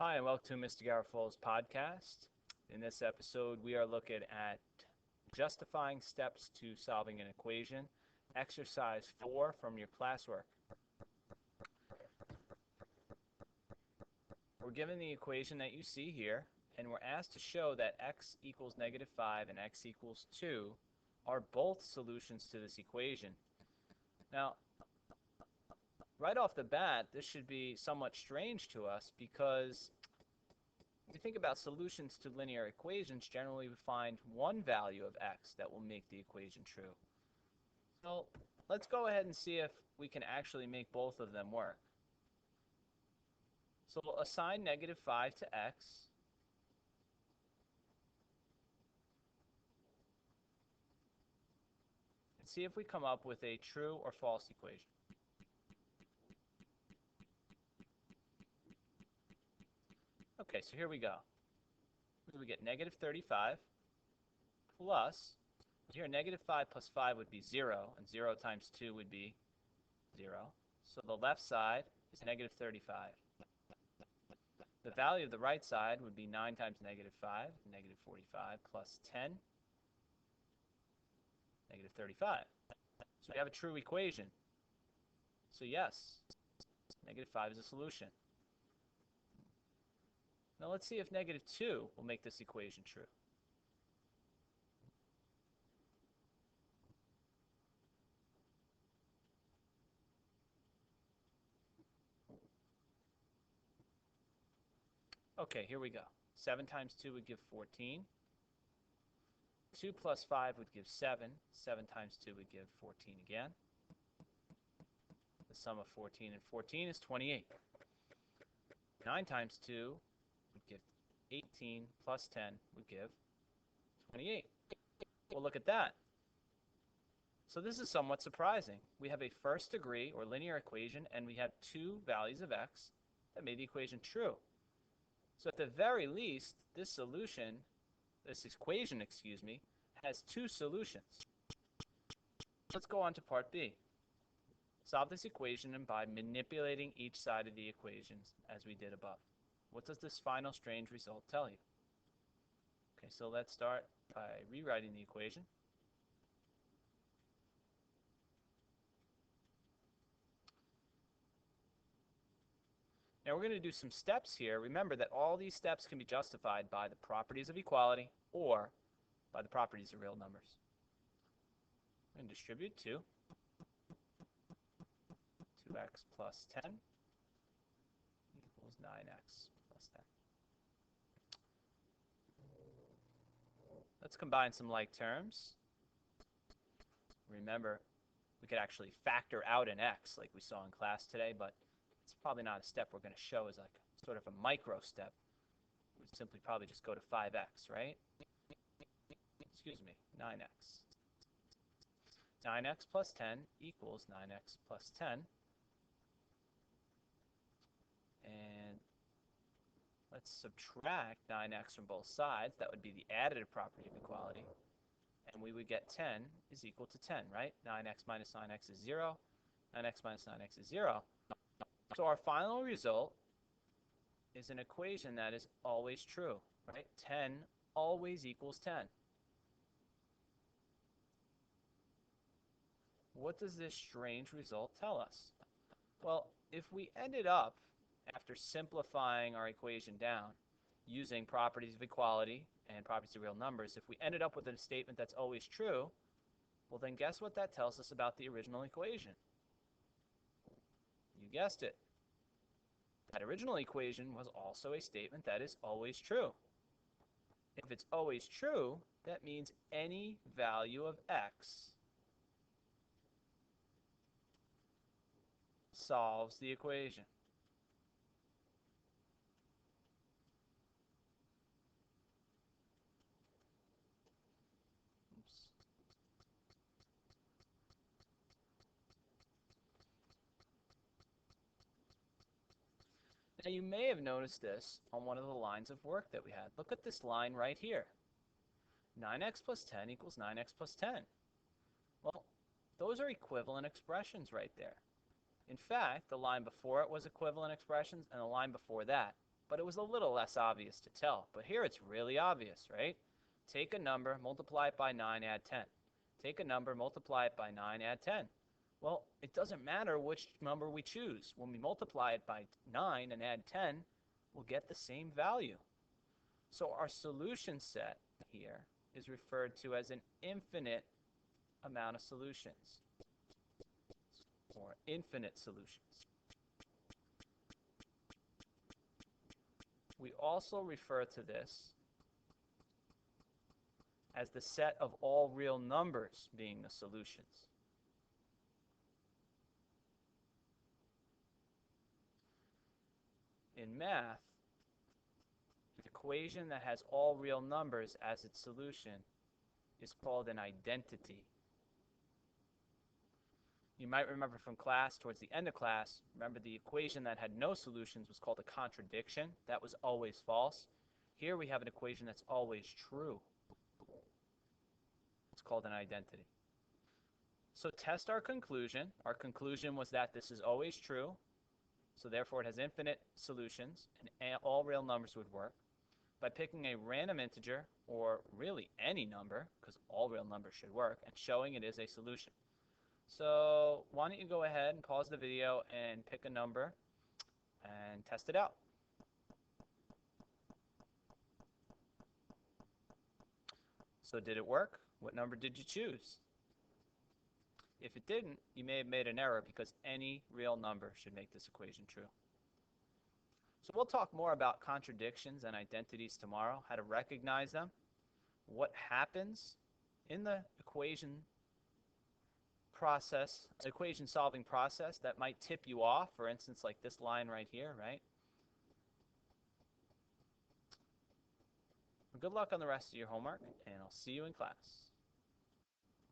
Hi, and welcome to Mr. Garofalo's podcast. In this episode, we are looking at justifying steps to solving an equation, exercise 4 from your classwork. We're given the equation that you see here, and we're asked to show that x equals -5 and x equals 2 are both solutions to this equation. Now, right off the bat, this should be somewhat strange to us because if you think about solutions to linear equations, generally we find one value of x that will make the equation true. So let's go ahead and see if we can actually make both of them work. So we'll assign -5 to x. And see if we come up with a true or false equation. Okay, so here we go. We get -35 plus, here -5 plus 5 would be 0, and 0 times 2 would be 0. So the left side is -35. The value of the right side would be 9 times -5, -45 plus 10, -35. So we have a true equation. So yes, -5 is a solution. Now let's see if -2 will make this equation true. Okay, here we go. 7 times 2 would give 14. 2 plus 5 would give 7. 7 times 2 would give 14 again. The sum of 14 and 14 is 28. 9 times 2 would give 18 plus 10 would give 28. Well, look at that. So this is somewhat surprising. We have a first degree or linear equation, and we have two values of x that made the equation true. So at the very least, this equation, has two solutions. Let's go on to part B. Solve this equation by manipulating each side of the equations as we did above. What does this final strange result tell you? Okay, so let's start by rewriting the equation. Now we're going to do some steps here. Remember that all these steps can be justified by the properties of equality or by the properties of real numbers. I'm going to distribute 2. 2x plus 10 equals 9x plus 10. Let's combine some like terms. Remember, we could actually factor out an x like we saw in class today, but it's probably not a step we're going to show as like sort of a micro step. We would simply probably just go to 5x, right? Excuse me, 9x. 9x plus 10 equals 9x plus 10. And let's subtract 9x from both sides. That would be the additive property of equality. And we would get 10 is equal to 10, right? 9x minus 9x is 0. 9x minus 9x is 0. So our final result is an equation that is always true, right? 10 always equals 10. What does this strange result tell us? Well, if we ended up, after simplifying our equation down, using properties of equality and properties of real numbers, if we ended up with a statement that's always true, well then guess what that tells us about the original equation? You guessed it. That original equation was also a statement that is always true. If it's always true, that means any value of x solves the equation. Oops. Now you may have noticed this on one of the lines of work that we had. Look at this line right here. 9x plus 10 equals 9x plus 10. Well, those are equivalent expressions right there. In fact, the line before it was equivalent expressions and the line before that. but it was a little less obvious to tell. But here it's really obvious, right? Take a number, multiply it by 9, add 10. Take a number, multiply it by 9, add 10. Well, it doesn't matter which number we choose. When we multiply it by 9 and add 10, we'll get the same value. So our solution set here is referred to as an infinite amount of solutions, or infinite solutions. We also refer to this as the set of all real numbers being the solutions. In math, the equation that has all real numbers as its solution is called an identity. You might remember from class, towards the end of class, remember the equation that had no solutions was called a contradiction. That was always false. Here we have an equation that's always true. It's called an identity. So test our conclusion. Our conclusion was that this is always true. So therefore it has infinite solutions, and all real numbers would work, by picking a random integer, or really any number, because all real numbers should work, and showing it is a solution. So why don't you go ahead and pause the video and pick a number and test it out. So did it work? What number did you choose? If it didn't, you may have made an error, because any real number should make this equation true. So we'll talk more about contradictions and identities tomorrow, how to recognize them, what happens in the equation solving process that might tip you off, for instance, like this line right here, right? Good luck on the rest of your homework, and I'll see you in class.